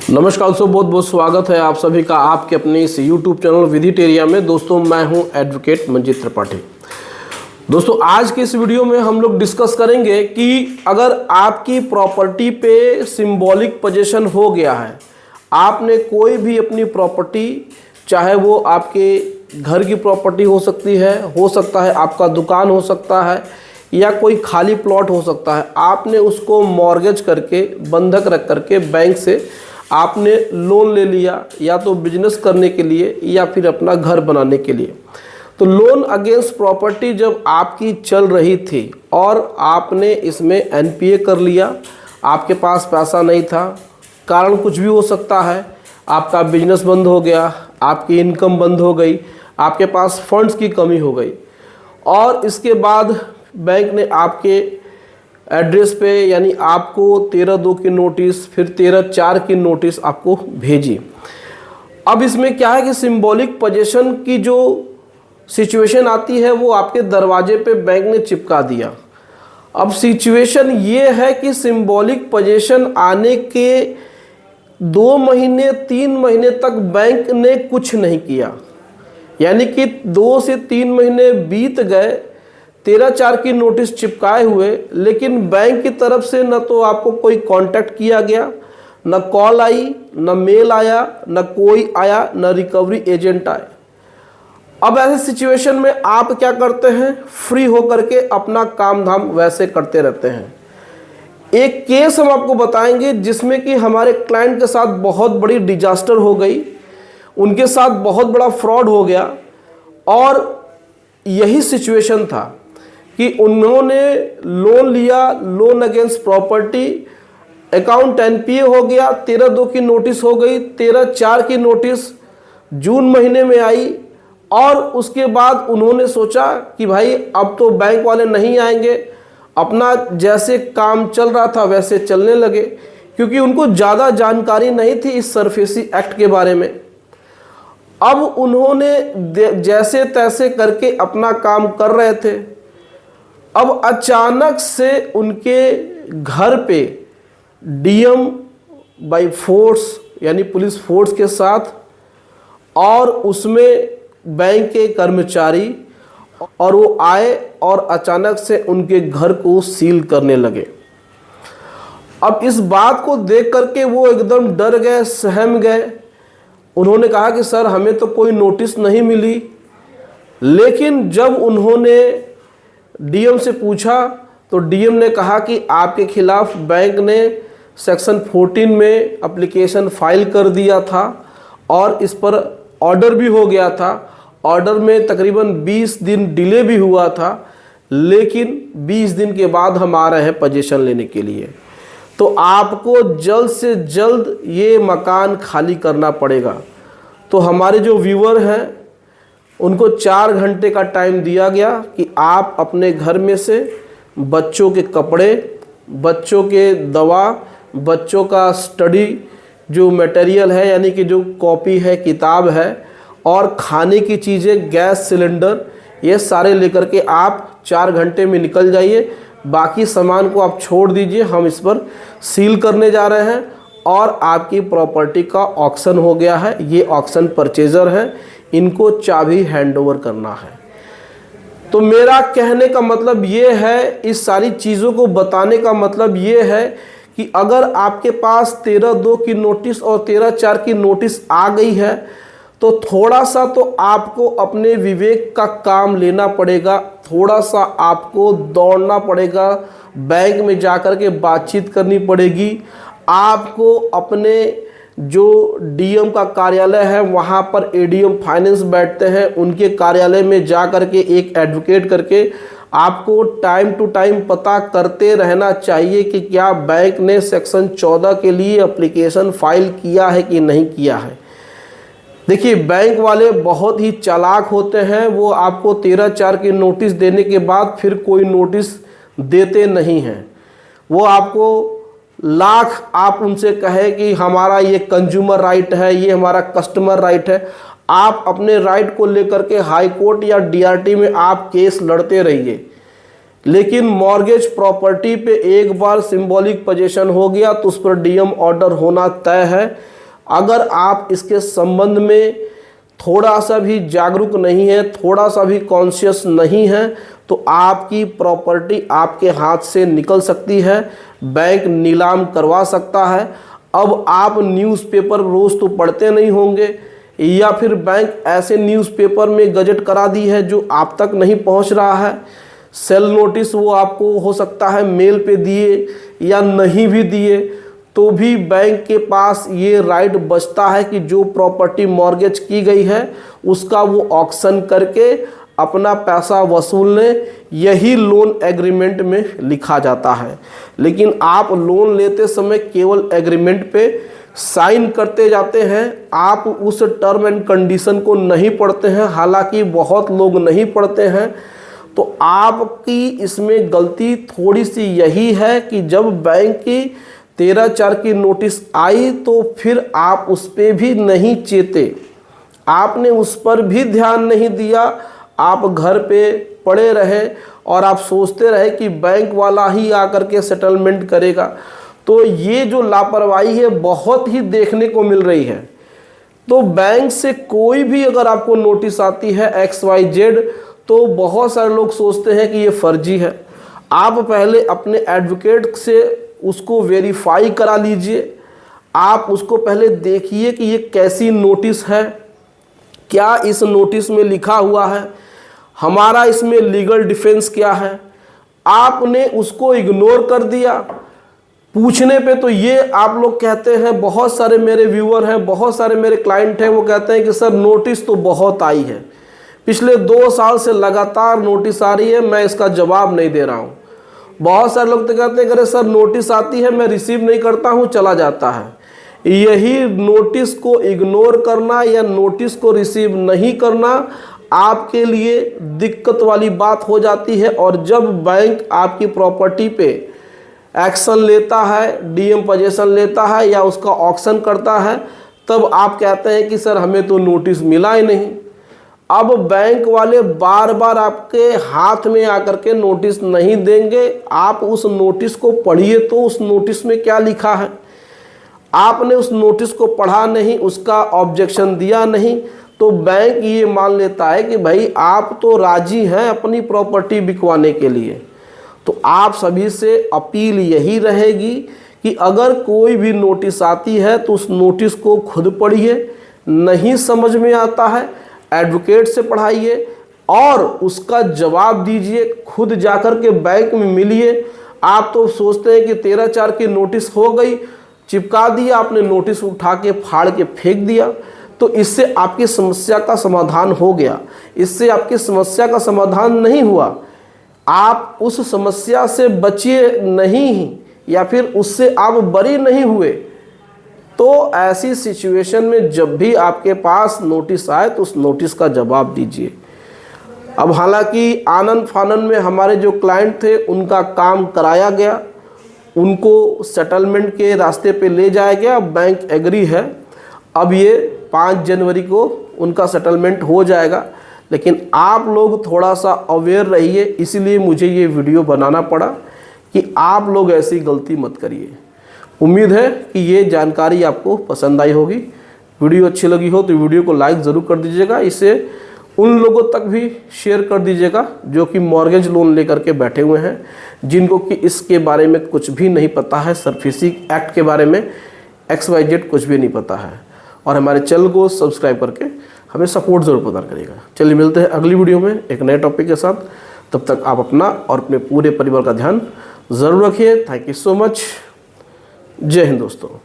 नमस्कार दोस्तों, बहुत बहुत स्वागत है आप सभी का आपके अपने इस YouTube चैनल विधिटेरिया में। दोस्तों मैं हूं एडवोकेट मंजीत त्रिपाठी। दोस्तों आज के इस वीडियो में हम लोग डिस्कस करेंगे कि अगर आपकी प्रॉपर्टी पे सिंबॉलिक पोजीशन हो गया है, आपने कोई भी अपनी प्रॉपर्टी, चाहे वो आपके घर की प्रॉपर्टी हो सकती है, हो सकता है आपका दुकान हो सकता है या कोई खाली प्लॉट हो सकता है, आपने उसको मॉर्गेज करके बंधक रख करके बैंक से आपने लोन ले लिया, या तो बिजनेस करने के लिए या फिर अपना घर बनाने के लिए। तो लोन अगेंस्ट प्रॉपर्टी जब आपकी चल रही थी और आपने इसमें एनपीए कर लिया, आपके पास पैसा नहीं था, कारण कुछ भी हो सकता है, आपका बिजनेस बंद हो गया, आपकी इनकम बंद हो गई, आपके पास फंड्स की कमी हो गई, और इसके बाद बैंक ने आपके एड्रेस पे यानी आपको 13/2 की नोटिस, फिर 13/4 की नोटिस आपको भेजी। अब इसमें क्या है कि सिंबॉलिक पोजीशन की जो सिचुएशन आती है वो आपके दरवाजे पे बैंक ने चिपका दिया। अब सिचुएशन ये है कि सिंबॉलिक पोजीशन आने के 2 महीने 3 महीने तक बैंक ने कुछ नहीं किया, यानी कि 2 से 3 महीने बीत गए 13/4 की नोटिस चिपकाए हुए, लेकिन बैंक की तरफ से न तो आपको कोई कांटेक्ट किया गया, न कॉल आई, न मेल आया, न कोई आया, न रिकवरी एजेंट आए। अब ऐसे सिचुएशन में आप क्या करते हैं? फ्री होकर के अपना काम धाम वैसे करते रहते हैं। एक केस हम आपको बताएंगे जिसमें कि हमारे क्लाइंट के साथ बहुत बड़ी डिजास्टर हो गई, उनके साथ बहुत बड़ा फ्रॉड हो गया, और यही सिचुएशन था कि उन्होंने लोन लिया, loan against property, account NPA हो गया, 13/2 की नोटिस हो गई, 13/4 की नोटिस जून महीने में आई, और उसके बाद उन्होंने सोचा कि भाई अब तो बैंक वाले नहीं आएंगे, अपना जैसे काम चल रहा था वैसे चलने लगे, क्योंकि उनको ज़्यादा जानकारी नहीं थी इस सरफेसी एक्ट के बारे में। अब उन्होंने जैसे तैसे करके अपना काम कर रहे थे। अब अचानक से उनके घर पे डीएम बाय फोर्स यानी पुलिस फोर्स के साथ, और उसमें बैंक के कर्मचारी, और वो आए और अचानक से उनके घर को सील करने लगे। अब इस बात को देख करके वो एकदम डर गए, सहम गए। उन्होंने कहा कि सर हमें तो कोई नोटिस नहीं मिली। लेकिन जब उन्होंने डीएम से पूछा तो डीएम ने कहा कि आपके खिलाफ बैंक ने सेक्शन 14 में एप्लीकेशन फाइल कर दिया था और इस पर ऑर्डर भी हो गया था। ऑर्डर में तकरीबन 20 दिन डिले भी हुआ था, लेकिन 20 दिन के बाद हम आ रहे हैं पोजीशन लेने के लिए, तो आपको जल्द से जल्द ये मकान खाली करना पड़ेगा। तो हमारे जो व्यूअर हैं उनको 4 घंटे का टाइम दिया गया कि आप अपने घर में से बच्चों के कपड़े, बच्चों के दवा, बच्चों का स्टडी जो मटेरियल है, यानी कि जो कॉपी है, किताब है, और खाने की चीज़ें, गैस सिलेंडर, ये सारे लेकर के आप 4 घंटे में निकल जाइए। बाकी सामान को आप छोड़ दीजिए, हम इस पर सील करने जा रहे हैं, और आपकी प्रॉपर्टी का ऑक्शन हो गया है। ये ऑक्शन परचेजर है, इनको चाबी हैंडओवर करना है। तो मेरा कहने का मतलब ये है, इस सारी चीज़ों को बताने का मतलब ये है कि अगर आपके पास 13/2 की नोटिस और 13/4 की नोटिस आ गई है, तो थोड़ा सा तो आपको अपने विवेक का काम लेना पड़ेगा, थोड़ा सा आपको दौड़ना पड़ेगा, बैंक में जाकर के बातचीत करनी पड़ेगी, आपको अपने जो डीएम का कार्यालय है वहाँ पर एडीएम फाइनेंस बैठते हैं, उनके कार्यालय में जा कर के एक एडवोकेट करके आपको टाइम टू टाइम पता करते रहना चाहिए कि क्या बैंक ने सेक्शन 14 के लिए एप्लीकेशन फाइल किया है कि नहीं किया है। देखिए बैंक वाले बहुत ही चालाक होते हैं, वो आपको 13/4 की नोटिस देने के बाद फिर कोई नोटिस देते नहीं हैं। वो आपको लाख आप उनसे कहे कि हमारा ये कंज्यूमर राइट है, ये हमारा कस्टमर राइट है, आप अपने राइट को लेकर के हाई कोर्ट या डीआरटी में आप केस लड़ते रहिए, लेकिन मॉर्गेज प्रॉपर्टी पे एक बार सिंबॉलिक पोजीशन हो गया तो उस पर डीएम ऑर्डर होना तय है। अगर आप इसके संबंध में थोड़ा सा भी जागरूक नहीं है, थोड़ा सा भी कॉन्शियस नहीं है, तो आपकी प्रॉपर्टी आपके हाथ से निकल सकती है, बैंक नीलाम करवा सकता है। अब आप न्यूज़पेपर रोज़ तो पढ़ते नहीं होंगे, या फिर बैंक ऐसे न्यूज़पेपर में गजट करा दी है जो आप तक नहीं पहुंच रहा है। सेल नोटिस वो आपको हो सकता है मेल पे दिए या नहीं भी दिए, तो भी बैंक के पास ये राइट बचता है कि जो प्रॉपर्टी मॉर्गेज की गई है उसका वो ऑक्शन करके अपना पैसा वसूल लें। यही लोन एग्रीमेंट में लिखा जाता है। लेकिन आप लोन लेते समय केवल एग्रीमेंट पे साइन करते जाते हैं, आप उस टर्म एंड कंडीशन को नहीं पढ़ते हैं। हालांकि बहुत लोग नहीं पढ़ते हैं। तो आपकी इसमें गलती थोड़ी सी यही है कि जब बैंक की 13/4 की नोटिस आई तो फिर आप उस पर भी नहीं चेते, आपने उस पर भी ध्यान नहीं दिया। आप घर पे पड़े रहे और आप सोचते रहे कि बैंक वाला ही आकर के सेटलमेंट करेगा। तो ये जो लापरवाही है बहुत ही देखने को मिल रही है। तो बैंक से कोई भी अगर आपको नोटिस आती है XYZ, तो बहुत सारे लोग सोचते हैं कि ये फर्जी है। आप पहले अपने एडवोकेट से उसको वेरीफाई करा लीजिए। आप उसको पहले देखिए कि ये कैसी नोटिस है, क्या इस नोटिस में लिखा हुआ है, हमारा इसमें लीगल डिफेंस क्या है। आपने उसको इग्नोर कर दिया। पूछने पे तो ये आप लोग कहते हैं, बहुत सारे मेरे व्यूअर हैं, बहुत सारे मेरे क्लाइंट हैं, वो कहते हैं कि सर नोटिस तो बहुत आई है, पिछले 2 साल से लगातार नोटिस आ रही है, मैं इसका जवाब नहीं दे रहा हूँ। बहुत सारे लोग तो कहते हैं कि अरे सर नोटिस आती है, मैं रिसीव नहीं करता हूँ, चला जाता है। यही नोटिस को इग्नोर करना या नोटिस को रिसीव नहीं करना आपके लिए दिक्कत वाली बात हो जाती है। और जब बैंक आपकी प्रॉपर्टी पे एक्शन लेता है, DM पोजीशन लेता है या उसका ऑक्शन करता है, तब आप कहते हैं कि सर हमें तो नोटिस मिला ही नहीं। अब बैंक वाले बार बार आपके हाथ में आकर के नोटिस नहीं देंगे। आप उस नोटिस को पढ़िए, तो उस नोटिस में क्या लिखा है। आपने उस नोटिस को पढ़ा नहीं, उसका ऑब्जेक्शन दिया नहीं, तो बैंक ये मान लेता है कि भाई आप तो राजी हैं अपनी प्रॉपर्टी बिकवाने के लिए। तो आप सभी से अपील यही रहेगी कि अगर कोई भी नोटिस आती है तो उस नोटिस को खुद पढ़िए, नहीं समझ में आता है एडवोकेट से पढ़ाइए और उसका जवाब दीजिए। खुद जाकर के बैंक में मिलिए। आप तो सोचते हैं कि 13/4 की नोटिस हो गई, चिपका दिया आपने, नोटिस उठा के फाड़ के फेंक दिया, तो इससे आपकी समस्या का समाधान हो गया। इससे आपकी समस्या का समाधान नहीं हुआ, आप उस समस्या से बचिए नहीं या फिर उससे आप बरी नहीं हुए। तो ऐसी सिचुएशन में जब भी आपके पास नोटिस आए तो उस नोटिस का जवाब दीजिए। अब हालांकि आनंद फानन में हमारे जो क्लाइंट थे उनका काम कराया गया, उनको सेटलमेंट के रास्ते पे ले जाया गया, बैंक एग्री है। अब ये 5 जनवरी को उनका सेटलमेंट हो जाएगा। लेकिन आप लोग थोड़ा सा अवेयर रहिए, इसीलिए मुझे ये वीडियो बनाना पड़ा कि आप लोग ऐसी गलती मत करिए। उम्मीद है कि ये जानकारी आपको पसंद आई होगी। वीडियो अच्छी लगी हो तो वीडियो को लाइक ज़रूर कर दीजिएगा। इसे उन लोगों तक भी शेयर कर दीजिएगा जो कि मॉर्गेज लोन लेकर के बैठे हुए हैं, जिनको कि इसके बारे में कुछ भी नहीं पता है, सरफेसी एक्ट के बारे में XYZ कुछ भी नहीं पता है। और हमारे चैनल को सब्सक्राइब करके हमें सपोर्ट ज़रूर प्रदान करिएगा। चलिए मिलते हैं अगली वीडियो में एक नए टॉपिक के साथ। तब तक आप अपना और अपने पूरे परिवार का ध्यान ज़रूर रखिए। Thank you so much. जय हिंद दोस्तों।